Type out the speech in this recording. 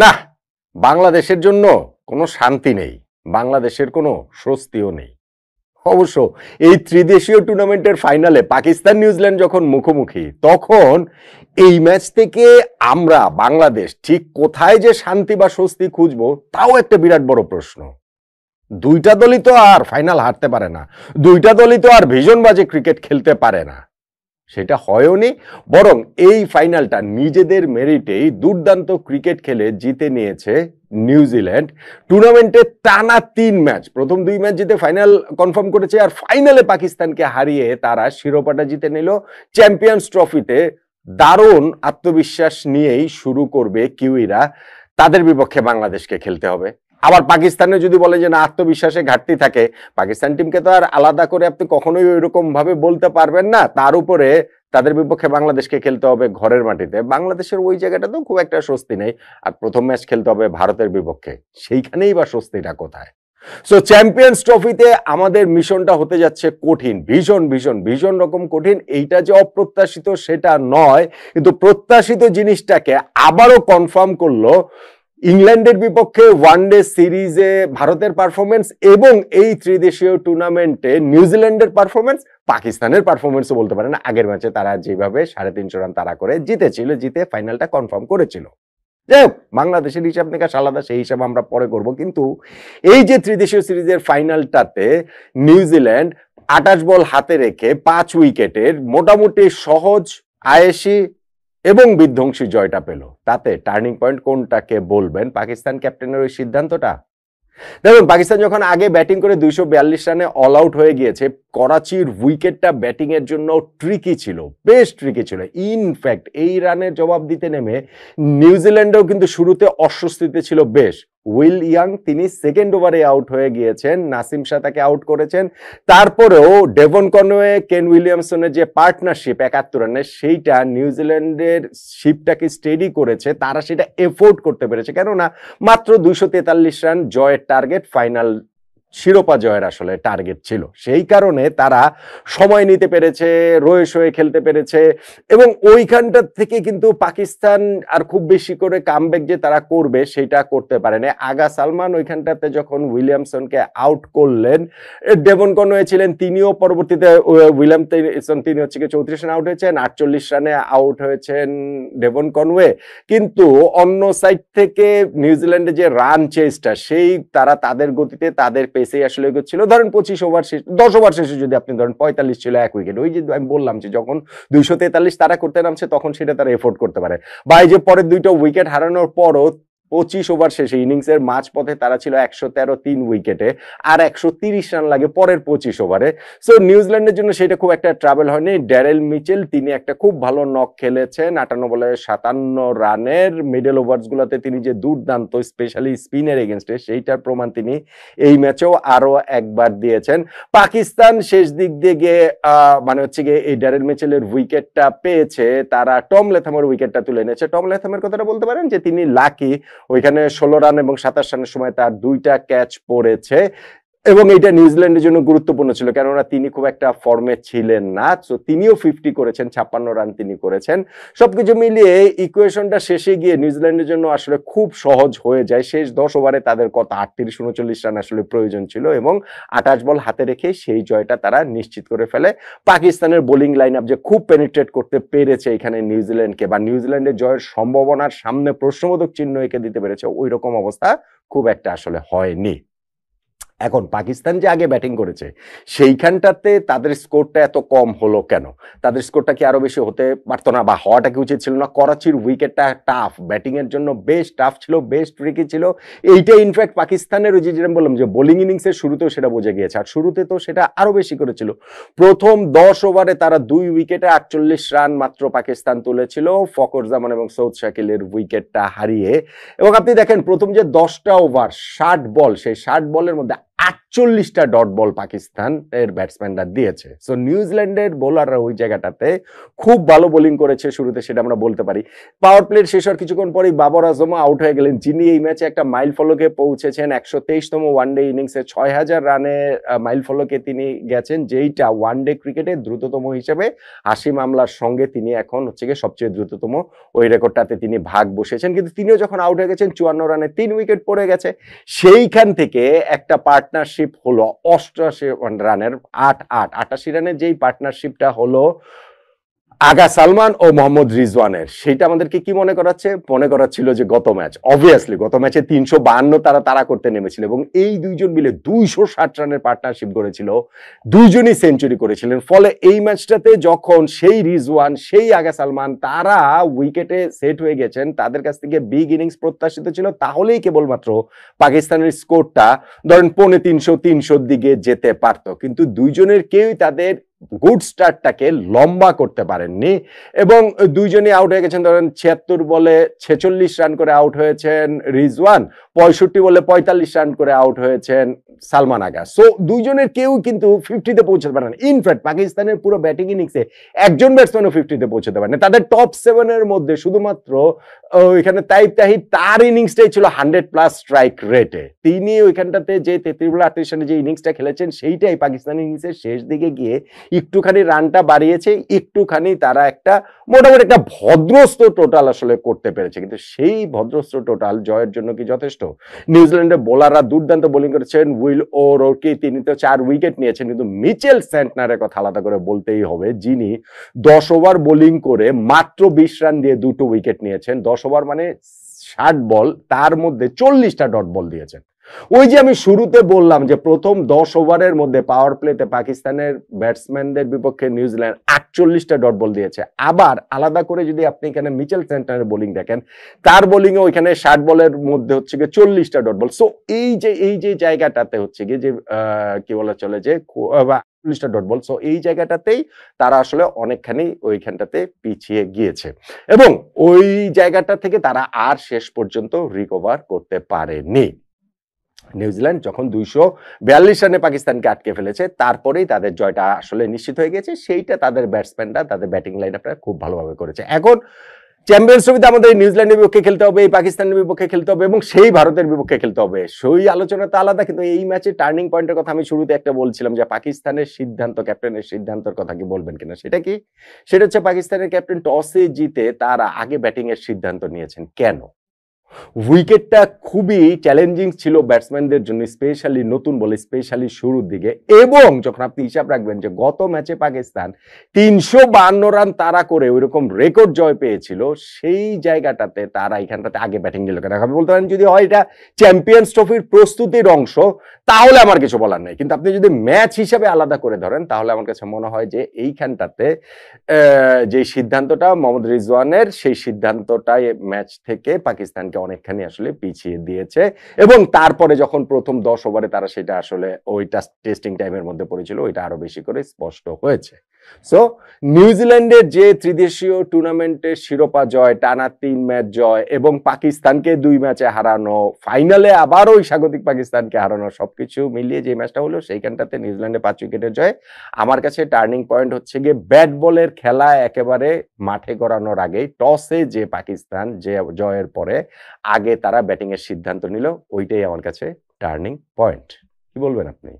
না, বাংলাদেশের জন্য কোনো শান্তি নেই, বাংলাদেশের কোনো স্বস্তিও নেই। অবশ্য এই ত্রিদেশীয় টুর্নামেন্টের ফাইনালে পাকিস্তান নিউজিল্যান্ড যখন মুখোমুখি, তখন এই ম্যাচ থেকে আমরা বাংলাদেশ ঠিক কোথায় যে শান্তি বা স্বস্তি খুঁজবো তাও একটা বিরাট বড় প্রশ্ন। দুইটা দলই তো আর ফাইনাল হারতে পারে না, দুইটা দলই তো আর ভীষণ বাজে ক্রিকেট খেলতে পারে না, সেটা হয়ওনি। বরং এই ফাইনালটা নিজেদের মেরিটেই দুর্দান্ত ক্রিকেট খেলে জিতে নিয়েছে নিউজিল্যান্ড। টুর্নামেন্টে টানা 3 ম্যাচ, প্রথম 2 ম্যাচ জিতে ফাইনাল কনফার্ম করেছে, আর ফাইনালে পাকিস্তানকে হারিয়ে তারা শিরোপাটা জিতে নিল। চ্যাম্পিয়ন্স ট্রফিতে দারুণ আত্মবিশ্বাস নিয়েই শুরু করবে কিউইরা, তাদের বিপক্ষে বাংলাদেশকে খেলতে হবে। আবার পাকিস্তানে যদি বলে যে না, আত্মবিশ্বাসে ঘাটতি থাকে, পাকিস্তান টিমকে তো আর আলাদা করে আপনি কখনোই ওইরকম ভাবে বলতে পারবেন না। তার উপরে তাদের বিপক্ষে বাংলাদেশকে খেলতে হবে ঘরের মাটিতে, বাংলাদেশের ওই জায়গাটা তো খুব একটা স্বস্তি নেই। আর প্রথম ম্যাচ খেলতে হবে ভারতের বিপক্ষে, সেইখানেই বা স্বস্তিটা কোথায়? সো চ্যাম্পিয়ন্স ট্রফিতে আমাদের মিশনটা হতে যাচ্ছে কঠিন, ভীষণ ভীষণ ভীষণ রকম কঠিন। এইটা যে অপ্রত্যাশিত সেটা নয়, কিন্তু প্রত্যাশিত জিনিসটাকে আবারও কনফার্ম করলো ইংল্যান্ডের বিপক্ষে ওয়ানডে সিরিজে ভারতের পারফরমেন্স এবং এই ত্রিদেশীয় টুর্নামেন্টে নিউজিল্যান্ডের পারফরমেন্স, পাকিস্তানের পারফরমেন্সও বলতে পারেন। আগের ম্যাচে তারা যেভাবে 350 রান তারা করে জিতেছিল, জিতে ফাইনালটা কনফার্ম করেছিল। যাই হোক, বাংলাদেশের হিসাব নিকাশ আলাদা, সেই হিসাব আমরা পরে করব। কিন্তু এই যে ত্রিদেশীয় সিরিজের ফাইনালটাতে নিউজিল্যান্ড 28 বল হাতে রেখে 5 উইকেটের মোটামুটি সহজ, আয়েশি এবং বিধ্বংসী জয়টা পেল, তাতে টার্নিং পয়েন্ট কোনটাকে বলবেন? পাকিস্তান ক্যাপ্টেনের ওই সিদ্ধান্তটা? দেখুন, পাকিস্তান যখন আগে ব্যাটিং করে 242 রানে অল আউট হয়ে গিয়েছে, করাচির উইকেটটা ব্যাটিং এর জন্য ট্রিকি ছিল, বেশ ট্রিকি ছিল। ইনফ্যাক্ট এই রানের জবাব দিতে নেমে নিউজিল্যান্ডও কিন্তু শুরুতে অস্বস্তিতে ছিল বেশ। উইল ইয়াং তিনি সেকেন্ড ওভারে আউট হয়ে গিয়েছেন, নাসিম শাহ তাকে আউট করেছেন। তারপরেও ডেভন কনওয়ে, কেন উইলিয়ামসনের যে পার্টনারশিপ 71 রানের, সেইটা নিউজিল্যান্ডের শিপটাকে স্টেডি করেছে, তারা সেটা এফোর্ড করতে পেরেছে। কেননা মাত্র 243 রান জয়ের টার্গেট, ফাইনাল শিরোপা জয়ের আসলে টার্গেট ছিল। সেই কারণে তারা সময় নিতে পেরেছে, রয়ে সয়ে খেলতে পেরেছে, এবং ওইখানটা থেকে কিন্তু পাকিস্তান আর খুব বেশি করে কামব্যাক যে তারা করবে সেটা করতে পারেনি। আগা সালমান ওইখানটাতে যখন উইলিয়ামসনকে আউট করলেন, ডেভন কনওয়ে ছিলেন, তিনিও পরবর্তীতে উইলিয়ামসন তিনি হচ্ছে 34 রানে আউট হয়েছেন, 48 রানে আউট হয়েছেন ডেভন কনওয়ে। কিন্তু অন্য সাইড থেকে নিউজিল্যান্ডের যে রান চেসটা, সেই তারা তাদের গতিতে তাদের পেসেই আসলে এগোচ্ছিল। ধরেন 25 ওভার শেষ, 10 ওভার শেষে যদি আপনি ধরেন 45 ছিল 1 উইকেট, ওই যে আমি বললাম যে যখন 243 তারা করতে নামছে তখন সেটা তারা এফোর্ড করতে পারে। বা এই যে পরের 2টা উইকেট হারানোর পরও 25 ওভার শেষে ইনিংসের মাঝপথে তারা ছিল 113 3 উইকেটে, আর 130 রান লাগে পরের 25 ওভারে। সো নিউজিল্যান্ডের জন্য সেটা খুব একটা ট্রাভেল হয়নি। ড্যারেল মিচেল তিনি একটা খুব ভালো নক খেলেছেন, 58 বলে 57 রানের। মিডল ওভার্স গুলোতে তিনি যে দুর্দান্ত, স্পেশালি স্পিনের এগেনস্টে, সেইটার প্রমাণ তিনি এই ম্যাচেও আরো একবার দিয়েছেন। পাকিস্তান শেষ দিক দিয়ে গিয়ে মানে হচ্ছে গিয়ে এই ড্যারেল মিচেলের উইকেটটা পেয়েছে, তারা টম লেথামের উইকেটটা তুলে এনেছে। টম লেথামের কথাটা বলতে পারেন যে তিনি লাকি, ওইখানে 16 রান এবং 27 রানের সময় তার 2টা ক্যাচ পড়েছে, এবং এটা নিউজিল্যান্ডের জন্য গুরুত্বপূর্ণ ছিল, কেননা তিনি খুব একটা ফর্মে ছিলেন না। তো তিনিও 50 করেছেন, 56 রান তিনি করেছেন। সবকিছু মিলিয়ে ইকুয়েশনটা শেষে গিয়ে নিউজিল্যান্ডের জন্য আসলে খুব সহজ হয়ে যায়। শেষ 10 ওভারে তাদের কত 38-39 রান আসলে প্রয়োজন ছিল, এবং 28 বল হাতে রেখে সেই জয়টা তারা নিশ্চিত করে ফেলে। পাকিস্তানের বোলিং লাইন আপ যে খুব পেনিট্রেট করতে পেরেছে এখানে নিউজিল্যান্ডকে, বা নিউজিল্যান্ডের জয়ের সম্ভাবনার সামনে প্রশ্নবোধক চিহ্ন এঁকে দিতে পেরেছে, ওই রকম অবস্থা খুব একটা আসলে হয়নি। এখন পাকিস্তান যে আগে ব্যাটিং করেছে সেইখানটাতে তাদের স্কোরটা এত কম হলো কেন? তাদের স্কোরটা কি আরো বেশি হতে পারতো না, বা হওয়াটা কি উচিত ছিল না? করাচির উইকেটটা টাফ, ব্যাটিং এর জন্য বেশ টাফ ছিল, বেশ ট্রিকি ছিল। এইটা ইনফ্যাক্ট পাকিস্তানের ওই যে যেরকম বললাম যে বোলিং ইনিংসের শুরুতেও সেটা বোঝা গিয়েছে, আর শুরুতে তো সেটা আরো বেশি করেছিল। প্রথম 10 ওভারে তারা 2 উইকেটে 48 রান মাত্র পাকিস্তান তুলেছিল, ফকর জামান এবং সৌদ শাকিলের উইকেটটা হারিয়ে। এবং আপনি দেখেন প্রথম যে 10টা ওভার 60 বল, সেই 60 বলের মধ্যে 40টা ডট বল পাকিস্তান এর ব্যাটসম্যানরা দিয়েছে। সো নিউজিল্যান্ডের বোলাররা ওই জায়গাটাতে খুব ভালো বোলিং করেছে শুরুতে, সেটা আমরা বলতে পারি। পাওয়ার প্লের শেষ হওয়ার কিছুক্ষণ পরেই বাবর আজমও আউট হয়ে গেলেন, যিনি এই ম্যাচে একটা মাইল ফলকে পৌঁছেছেন। 123তম ওয়ানডে ইনিংসে 6000 রানের মাইল ফলকে তিনি গেছেন, যেইটা ওয়ানডে ক্রিকেটে দ্রুততম হিসেবে হাশিম আমলার সঙ্গে তিনি এখন হচ্ছে গিয়ে সবচেয়ে দ্রুততম ওই রেকর্ডটাতে তিনি ভাগ বসেছেন। কিন্তু তিনিও যখন আউট হয়ে গেছেন 54 রানে 3 উইকেট পড়ে গেছে। সেইখান থেকে একটা পার্টনারশিপ হলো 88 রানের 88 রানের যেই পার্টনারশিপটা হলো আগা সালমান ও মোহাম্মদ রিজওয়ানের, সেটা আমাদেরকে কি মনে করাচ্ছে? মনে করাচ্ছিল যে গত ম্যাচ, অবভিয়াসলি গত ম্যাচে 352 তারা করতে নেমেছিল এবং এই দুইজন মিলে 260 রানের পার্টনারশিপ করেছিল, দুইজনই সেঞ্চুরি করেছিলেন। ফলে এই ম্যাচটাতে যখন সেই রিজওয়ান সেই আগা সালমান তারা উইকেটে সেট হয়ে গেছেন, তাদের কাছ থেকে বিগ ইনিংস প্রত্যাশিত ছিল, তাহলেই কেবলমাত্র পাকিস্তানের স্কোরটা ধরেন 350-300 দিকে যেতে পারত। কিন্তু দুইজনের কেউই তাদের গুড স্টার্টটাকে লম্বা করতে পারেননি এবং দুইজনই আউট হয়ে গেছেন। ধরেন 76 বলে 46 রান করে আউট হয়েছেন রিজওয়ান, 65 বলে 45 রান করে আউট হয়েছেন সালমান আগা। সো দুইজনের কেউ কিন্তু 50-তে পৌঁছতে পারে না। ইনফ্যাক্ট পাকিস্তানের পুরো ব্যাটিং ইনিংসে একজন ব্যাটসম্যানও 50-তে পৌঁছতে পারে না। তাদের টপ 7 এর মধ্যে শুধুমাত্র ওইখানে তাইব তাহিদ, তার ইনিংসটাই ছিল 100+ স্ট্রাইক রেটে। তিনি ওইখানটাতে যে 33 বলে 38 রানে যে ইনিংসটা খেলেছেন, সেইটাই পাকিস্তান ইনিংসের শেষ দিকে গিয়ে একটুখানি রানটা বাড়িয়েছে, একটুখানি তারা একটা মোটামুটি একটা ভদ্রস্ত টোটাল আসলে করতে পেরেছে। কিন্তু সেই ভদ্রস্ত টোটাল জয়ের জন্য কি যথেষ্ট? নিউজিল্যান্ডের বোলাররা দুর্দান্ত বোলিং করেছেন। উইল ও'রোর্কি তিনি তো 4 উইকেট নিয়েছেন, কিন্তু মিচেল স্যান্টনারের কথা আলাদা করে বলতেই হবে, যিনি 10 ওভার বোলিং করে মাত্র 20 রান দিয়ে 2টো উইকেট নিয়েছেন। 10 ওভার মানে 60 বল, তার মধ্যে 40টা ডট বল দিয়েছেন। ওই যে আমি শুরুতে বললাম যে প্রথম 10 ওভারের মধ্যে পাওয়ার প্লেতে পাকিস্তানের ব্যাটসম্যানদের বিপক্ষে নিউজিল্যান্ড 48টা ডট বল দিয়েছে। আবার আলাদা করে যদি আপনি এখানে মিচেল স্যান্টনারের বোলিং দেখেন, তার বোলিং এ ওইখানে 60 বলের মধ্যে হচ্ছে গিয়ে 40টা ডট বল। সো এই যে জায়গাটাতে হচ্ছে গিয়ে যে কি বলা চলে যে 40টা ডট বল, সো এই জায়গাটাতেই তারা আসলে অনেকখানি ওইখানটাতে পিছিয়ে গিয়েছে এবং ওই জায়গাটা থেকে তারা আর শেষ পর্যন্ত রিকভার করতে পারেনি। নিউজিল্যান্ড যখন 242 রানে পাকিস্তানকে আটকে ফেলেছে, তারপরেই তাদের জয়টা আসলে নিশ্চিত হয়ে গেছে। সেইটা তাদের ব্যাটসম্যানরা তাদের ব্যাটিং লাইন আপটা খুব ভালোভাবে করেছে। এখন চ্যাম্পিয়ন্স ট্রফিতে আমাদের নিউজিল্যান্ডের বিপক্ষে খেলতে হবে, এই পাকিস্তানের বিপক্ষে খেলতে হবে এবং সেই ভারতের বিপক্ষে খেলতে হবে। সেই আলোচনা তো আলাদা, কিন্তু এই ম্যাচে টার্নিং পয়েন্টের কথা আমি শুরুতে একটা বলছিলাম যে পাকিস্তানের সিদ্ধান্ত, ক্যাপ্টেনের সিদ্ধান্তের কথা কি বলবেন কিনা, সেটা কি? সেটা হচ্ছে পাকিস্তানের ক্যাপ্টেন টসে জিতে তারা আগে ব্যাটিং এর সিদ্ধান্ত নিয়েছেন। কেন? উইকেটটা খুবই চ্যালেঞ্জিং ছিল ব্যাটসম্যানদের জন্য, স্পেশালি নতুন বলে, স্পেশালি শুরুর দিকে। এবং যখন আপনি হিসাব রাখবেন যে গত ম্যাচে পাকিস্তান 352 রান তারা করে ওইরকম রেকর্ড জয় পেয়েছিল, সেই জায়গাটাতে তারা এখানটাতে আগে ব্যাটিং নিল কেন? আমি বলতে পারেন যদি হয় এটা চ্যাম্পিয়ন্স ট্রফির প্রস্তুতির অংশ, তাহলে আমার কিছু বলার নেই। কিন্তু আপনি যদি ম্যাচ হিসাবে আলাদা করে ধরেন, তাহলে আমার কাছে মনে হয় যে এইখানটাতে যে সিদ্ধান্তটা মোহাম্মদ রিজওয়ানের, সেই সিদ্ধান্তটাই ম্যাচ থেকে পাকিস্তানকে অনেকখানি আসলে পিছিয়ে দিয়েছে এবং তারপরে যখন প্রথম 10 ওভারে তারা সেটা আসলে ওইটা টেস্টিং টাইমের মধ্যে পড়েছিল, ওইটা আরো বেশি করে স্পষ্ট হয়েছে। সো নিউজিল্যান্ডের যে ত্রিদেশীয় টুর্নামেন্টের শিরোপা জয়, টানা 3 ম্যাচ জয় এবং পাকিস্তানকে 2 ম্যাচে হারানো, ফাইনালে আবার ওই স্বাগতিক পাকিস্তানকে হারানো, সবকিছু মিলিয়ে যে ম্যাচটা হলো সেইখানটাতে নিউজিল্যান্ডে 5 উইকেটের জয়। আমার কাছে টার্নিং পয়েন্ট হচ্ছে গিয়ে ব্যাট বলের খেলা একেবারে মাঠে গড়ানোর আগেই টসে যে পাকিস্তান যে জয়ের পরে আগে তারা ব্যাটিং এর সিদ্ধান্ত নিল, ওইটাই আমার কাছে টার্নিং পয়েন্ট। কি বলবেন আপনি?